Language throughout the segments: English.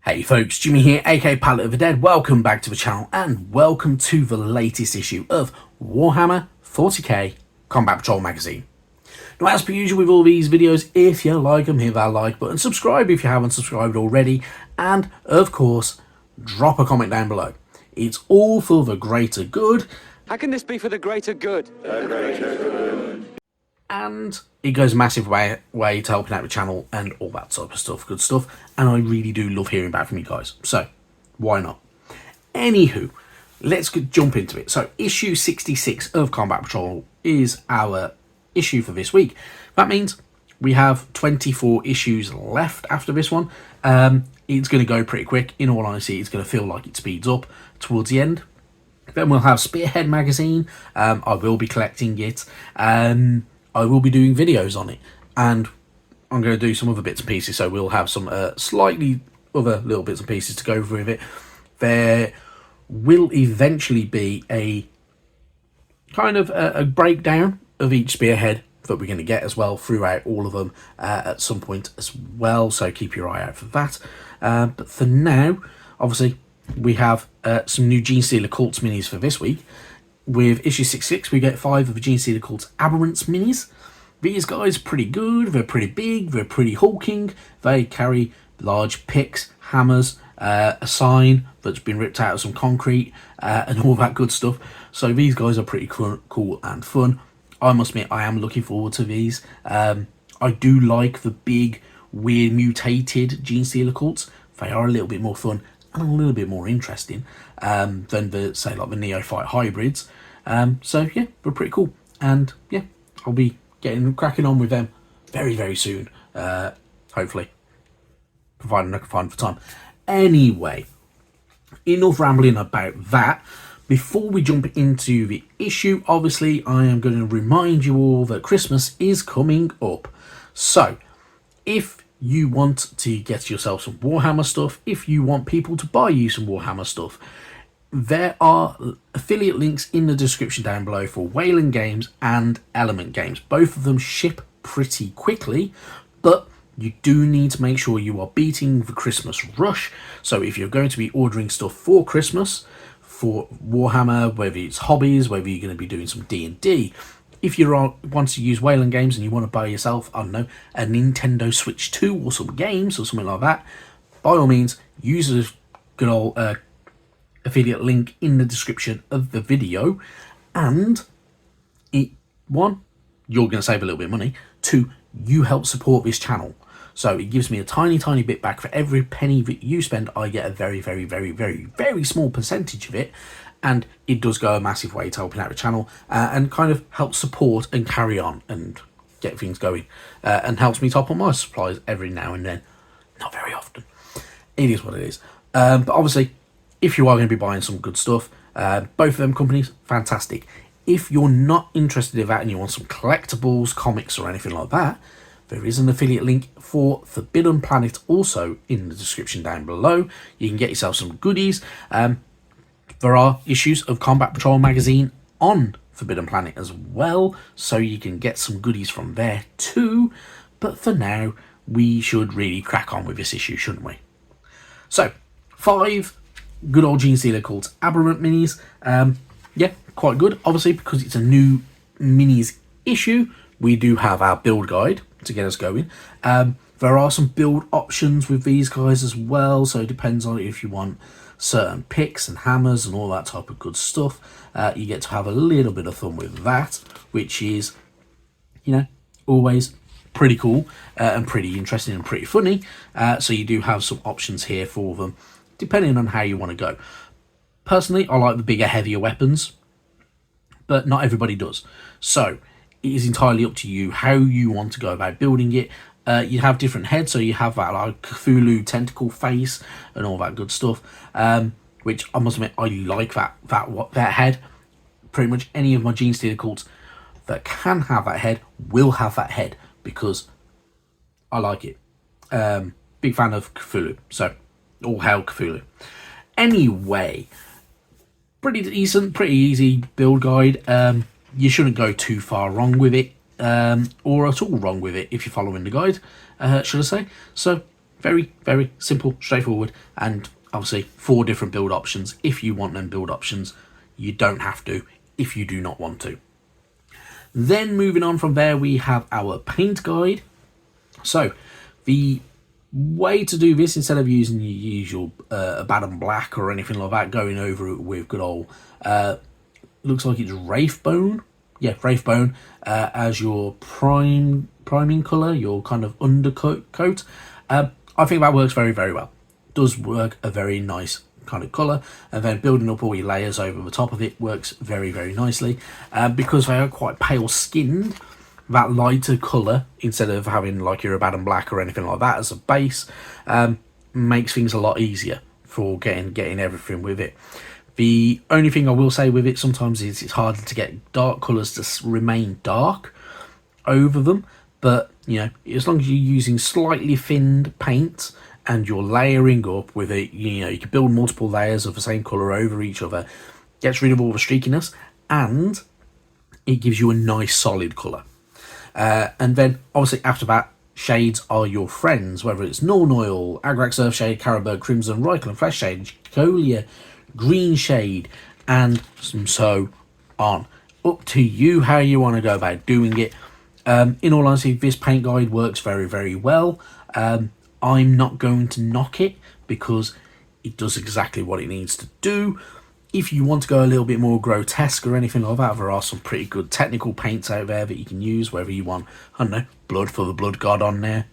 Hey folks, Jimmy here, aka Palette of the Dead. Welcome back to the channel and welcome to the latest issue of Warhammer 40k Combat Patrol magazine. Now, as per usual with all these videos, if you like them, hit that like button, subscribe if you haven't subscribed already, and of course, drop a comment down below. It's all for the greater good. How can this be for the greater good? The greater good. And it goes a massive way to helping out the channel and all that type of stuff, good stuff. And I really do love hearing back from you guys, so why not? Anywho, let's jump into it. So issue 66 of Combat Patrol is our issue for this week. That means we have 24 issues left after this one. It's going to go pretty quick. In all honesty, it's going to feel like it speeds up towards the end. Then we'll have Spearhead magazine. I will be collecting it. I will be doing videos on it, and I'm going to do some other bits and pieces, so we'll have some slightly other little bits and pieces to go with it. There will eventually be a kind of a breakdown of each Spearhead that we're going to get as well throughout all of them at some point as well, so keep your eye out for that. But for now, obviously, we have some new Genestealer Cults minis for this week. With issue 66, we get 5 of the Genestealer Cults Aberrant minis. These guys are pretty good, they're pretty big, they're pretty hulking. They carry large picks, hammers, a sign that's been ripped out of some concrete, and all that good stuff. So these guys are pretty cool and fun. I must admit, I am looking forward to these. I do like the big, weird, mutated Genestealer Cults. They are a little bit more fun and a little bit more interesting than the, say, like the Neophyte hybrids. So yeah, they're pretty cool, and yeah, I'll be cracking on with them very, very soon, hopefully, providing I can find the time. Anyway, enough rambling about that. Before we jump into the issue, obviously, I am going to remind you all that Christmas is coming up. So, if you want to get yourself some Warhammer stuff, if you want people to buy you some Warhammer stuff, there are affiliate links in the description down below for Wayland Games and Element Games. Both of them ship pretty quickly, but you do need to make sure you are beating the Christmas rush. So if you're going to be ordering stuff for Christmas, for Warhammer, whether it's hobbies, whether you're going to be doing some D&D, if you want to use Wayland Games and you want to buy yourself, I don't know, a Nintendo Switch 2 or some games or something like that, by all means, use the good old affiliate link in the description of the video, and one, you're going to save a little bit of money. Two, you help support this channel. So it gives me a tiny bit back. For every penny that you spend, I get a very, very, very, very, very small percentage of it. And it does go a massive way to helping out the channel and kind of help support and carry on and get things going. And helps me top up my supplies every now and then. Not very often. It is what it is. But obviously, if you are going to be buying some good stuff, both of them companies, fantastic. If you're not interested in that and you want some collectibles, comics or anything like that, there is an affiliate link for Forbidden Planet also in the description down below. You can get yourself some goodies. There are issues of Combat Patrol magazine on Forbidden Planet as well, so you can get some goodies from there too. But for now, we should really crack on with this issue, shouldn't we? So, 5 good old Genestealer Cults Aberrant minis. Yeah, quite good. Obviously, because it's a new minis issue, we do have our build guide to get us going. There are some build options with these guys as well, so it depends on if you want certain picks and hammers and all that type of good stuff. You get to have a little bit of fun with that, which is, you know, always pretty cool and pretty interesting and pretty funny. So you do have some options here for them, depending on how you want to go. Personally, I like the bigger, heavier weapons, but not everybody does. So it is entirely up to you how you want to go about building it. You have different heads, so you have that like Cthulhu tentacle face and all that good stuff, which I must admit I like that head. Pretty much any of my Genestealer Cults that can have that head will have that head because I like it. Big fan of Cthulhu, so all hail Cthulhu. Anyway, pretty decent, pretty easy build guide. You shouldn't go too far wrong with it, or at all wrong with it if you're following the guide, should I say. So very, very simple, straightforward, and obviously 4 different build options. If you want them build options, you don't have to if you do not want to. Then moving on from there, we have our paint guide. So the way to do this, instead of using your usual Aberrant black or anything like that, going over it with good old, looks like it's Wraithbone. Yeah, Wraithbone as your priming colour, your kind of undercoat. I think that works very, very well. Does work a very nice kind of colour, and then building up all your layers over the top of it works very, very nicely. Because they are quite pale skinned, that lighter colour, instead of having like your Aberrant black or anything like that as a base, makes things a lot easier for getting everything with it. The only thing I will say with it sometimes is it's harder to get dark colours to remain dark over them, but you know, as long as you're using slightly thinned paint and you're layering up with it, you know, you can build multiple layers of the same colour over each other, gets rid of all the streakiness, and it gives you a nice solid colour. And then obviously after that, shades are your friends, whether it's Norn Oil, Agrax Earthshade, Carroburg Crimson, Reichel Flesh Shade, Colia Green Shade, and so on. Up to you how you want to go about doing it. In all honesty, this paint guide works very, very well. I'm not going to knock it because it does exactly what it needs to do. If you want to go a little bit more grotesque or anything like that, there are some pretty good technical paints out there that you can use, whether you want, I don't know, blood for the blood god on there,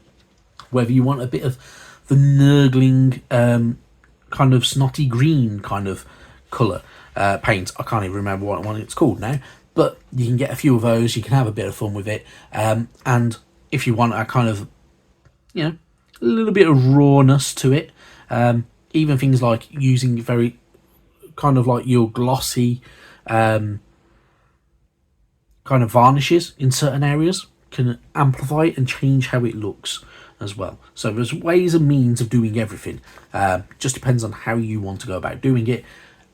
whether you want a bit of the nurgling kind of snotty green kind of colour paint. I can't even remember what one it's called now, but you can get a few of those, you can have a bit of fun with it, and if you want a kind of, you know, a little bit of rawness to it, even things like using very kind of like your glossy kind of varnishes in certain areas can amplify it and change how it looks as well. So there's ways and means of doing everything. Just depends on how you want to go about doing it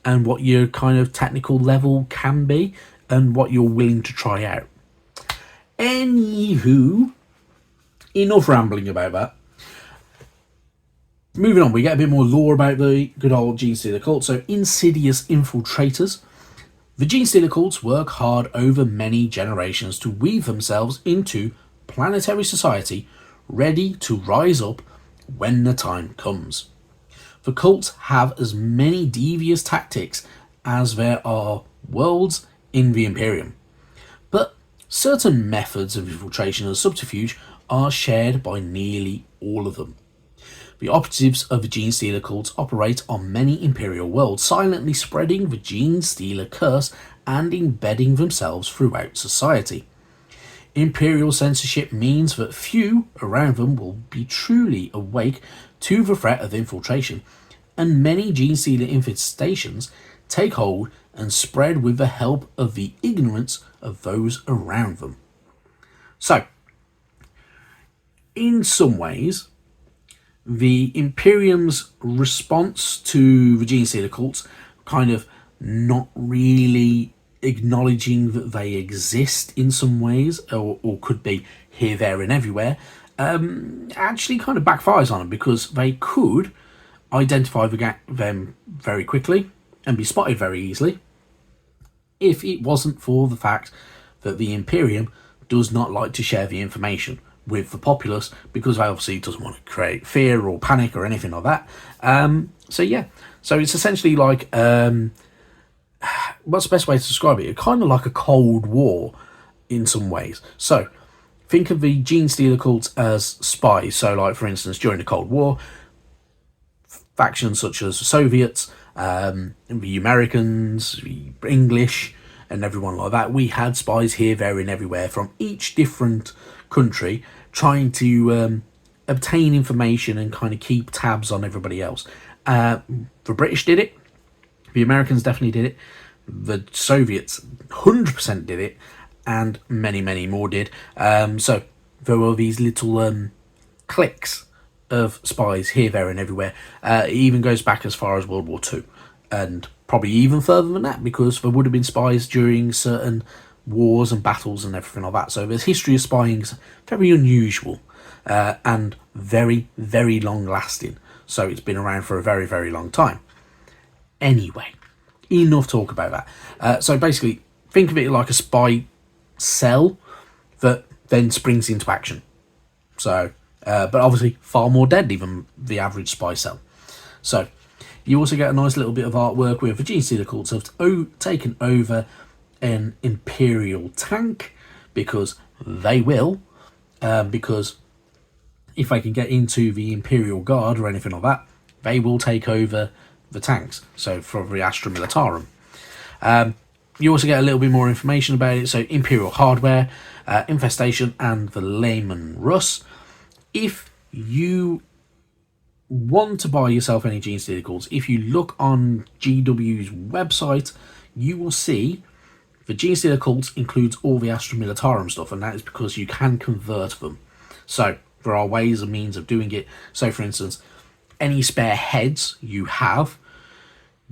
and what your kind of technical level can be and what you're willing to try out. Anywho, enough rambling about that. Moving on, we get a bit more lore about the good old Genestealer Cults. So, insidious infiltrators. The Genestealer Cults work hard over many generations to weave themselves into planetary society, ready to rise up when the time comes. The cults have as many devious tactics as there are worlds in the Imperium, but certain methods of infiltration and subterfuge are shared by nearly all of them. The operatives of the Genestealer Cults operate on many Imperial worlds, silently spreading the Genestealer curse and embedding themselves throughout society. Imperial censorship means that few around them will be truly awake to the threat of infiltration, and many Genestealer infestations take hold and spread with the help of the ignorance of those around them. So, in some ways, the Imperium's response to the Genestealer Cults, kind of not really acknowledging that they exist in some ways, or could be here, there and everywhere, actually kind of backfires on them, because they could identify them very quickly and be spotted very easily if it wasn't for the fact that the Imperium does not like to share the information with the populace, because they obviously doesn't want to create fear or panic or anything like that. So it's essentially like, what's the best way to describe it? It's kind of like a Cold War in some ways. So think of the Genestealer Cults as spies. So like, for instance, during the Cold War, factions such as the Soviets, the Americans, the English, and everyone like that, we had spies here, there and everywhere from each different country trying to obtain information and kind of keep tabs on everybody else. The British did it, the Americans definitely did it, the Soviets 100% did it, and many, many more did. So there were these little cliques of spies here, there and everywhere. It even goes back as far as World War II, and probably even further than that, because there would have been spies during certain wars and battles and everything like that. So there's history of spying is very unusual. and very, very long lasting. So it's been around for a very, very long time. Anyway, enough talk about that. So basically, think of it like a spy cell that then springs into action. So, but obviously far more deadly than the average spy cell. So, you also get a nice little bit of artwork where the Genestealer Cults have taken over an Imperial tank, because they will, because if they can get into the Imperial Guard or anything like that, they will take over the tanks. So for the Astra Militarum. You also get a little bit more information about it. So Imperial hardware, infestation, and the Layman Russ. If you want to buy yourself any Genestealer Cults, if you look on GW's website, you will see the Genestealer Cults includes all the Astra Militarum stuff, and that is because you can convert them. So there are ways and means of doing it. So for instance, any spare heads you have,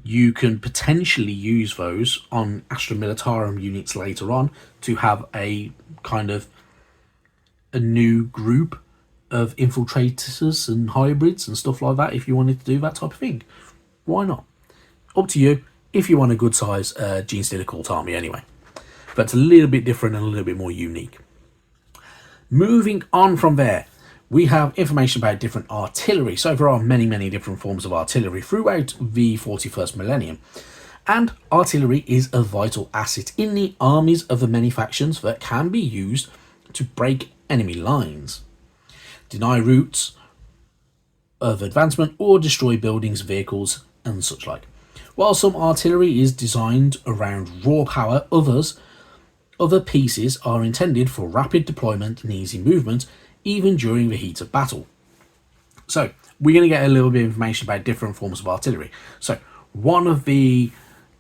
you can potentially use those on Astra Militarum units later on to have a kind of a new group of infiltrators and hybrids and stuff like that. If you wanted to do that type of thing, why not? Up to you, if you want a good size Genestealer Cult army anyway. But it's a little bit different and a little bit more unique. Moving on from there, we have information about different artillery. So there are many, many different forms of artillery throughout the 41st millennium. And artillery is a vital asset in the armies of the many factions that can be used to break enemy lines, deny routes of advancement, or destroy buildings, vehicles, and such like. While some artillery is designed around raw power, other pieces are intended for rapid deployment and easy movement, even during the heat of battle. So we're going to get a little bit of information about different forms of artillery. So one of the,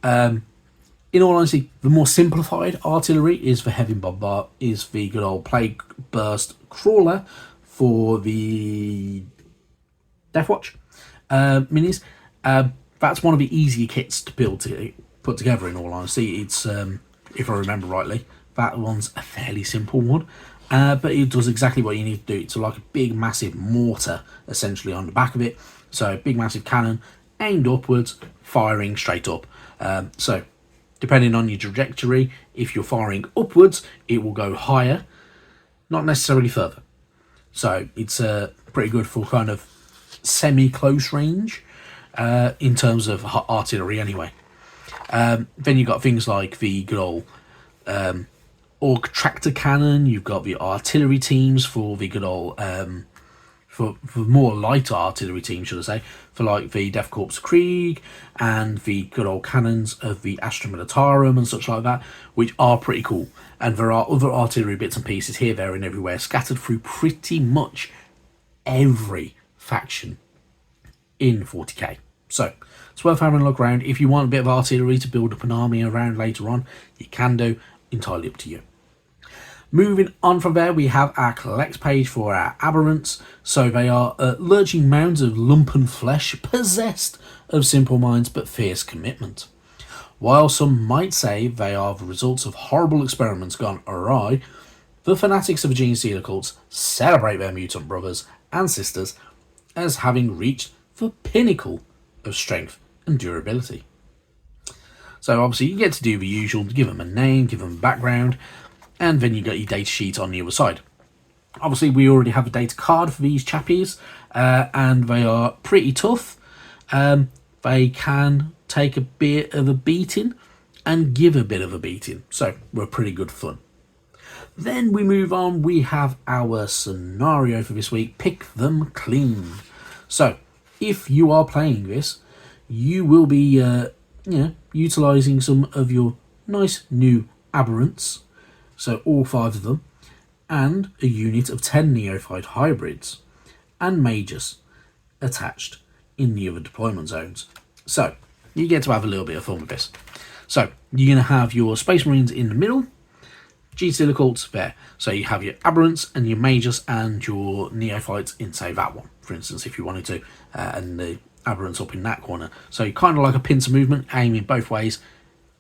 in all honesty, the more simplified artillery is the heavy bombard, is the good old plague burst crawler for the Deathwatch minis. That's one of the easier kits to put together. In all honesty, it's if I remember rightly, that one's a fairly simple one. But it does exactly what you need to do. It's like a big massive mortar essentially on the back of it. So big massive cannon aimed upwards, firing straight up. So depending on your trajectory, if you're firing upwards, it will go higher, not necessarily further. So it's pretty good for kind of semi-close range in terms of artillery anyway. Then you've got things like the good old Orc tractor cannon. You've got the artillery teams for the good old for more lighter artillery teams, should I say, for like the Death Corps Krieg and the good old cannons of the Astra Militarum and such like that, which are pretty cool. And there are other artillery bits and pieces here, there, and everywhere, scattered through pretty much every faction in 40k. So it's worth having a look around. If you want a bit of artillery to build up an army around later on, you can do. Entirely up to you. Moving on from there, we have our collect page for our Aberrants. So they are lurching mounds of lumpen flesh, possessed of simple minds but fierce commitment. While some might say they are the results of horrible experiments gone awry, the fanatics of the Genestealer Cults celebrate their mutant brothers and sisters as having reached the pinnacle of strength and durability. So obviously you get to do the usual, give them a name, give them a background, and then you got your data sheet on the other side. Obviously we already have a data card for these chappies, and they are pretty tough. They can take a bit of a beating and give a bit of a beating, so we're pretty good fun. Then we move on, we have our scenario for this week, Pick Them Clean. So if you are playing this, you will be utilising some of your nice new Aberrants, so all 5 of them, and a unit of 10 neophyte hybrids and mages attached in the other deployment zones. So you get to have a little bit of fun with this. So you're going to have your Space Marines in the middle, Genestealer Cults there. So you have your Aberrants and your mages and your neophytes in, say, that one, for instance, if you wanted to, and the Aberrants up in that corner. So you kind of like a pincer movement, aiming both ways,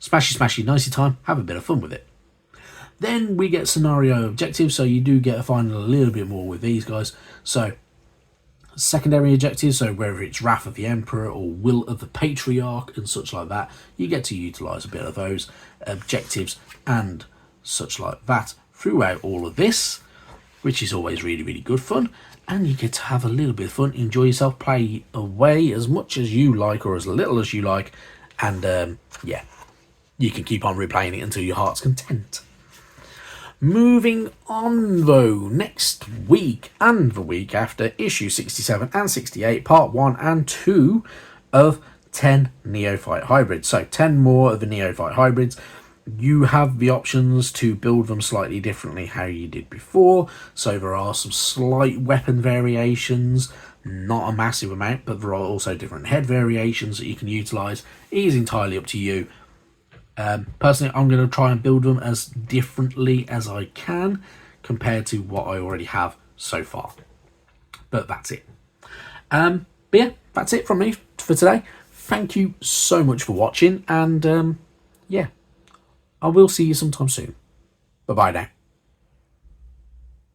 smashy, nicey time, have a bit of fun with it. Then we get scenario objectives, so you do get to find a little bit more with these guys. So secondary objectives, so whether it's Wrath of the Emperor or Will of the Patriarch and such like that, you get to utilise a bit of those objectives and such like that throughout all of this, which is always really, really good fun. And you get to have a little bit of fun, enjoy yourself, play away as much as you like or as little as you like, and yeah, you can keep on replaying it until your heart's content. Moving on though, next week and the week after, issue 67 and 68, part 1 and 2 of 10 Neophyte Hybrids. So 10 more of the Neophyte Hybrids. You have the options to build them slightly differently how you did before. So there are some slight weapon variations, not a massive amount, but there are also different head variations that you can utilise. It is entirely up to you. Personally, I'm going to try and build them as differently as I can compared to what I already have so far. But that's it. But yeah, that's it from me for today. Thank you so much for watching, and yeah, I will see you sometime soon. Bye-bye now.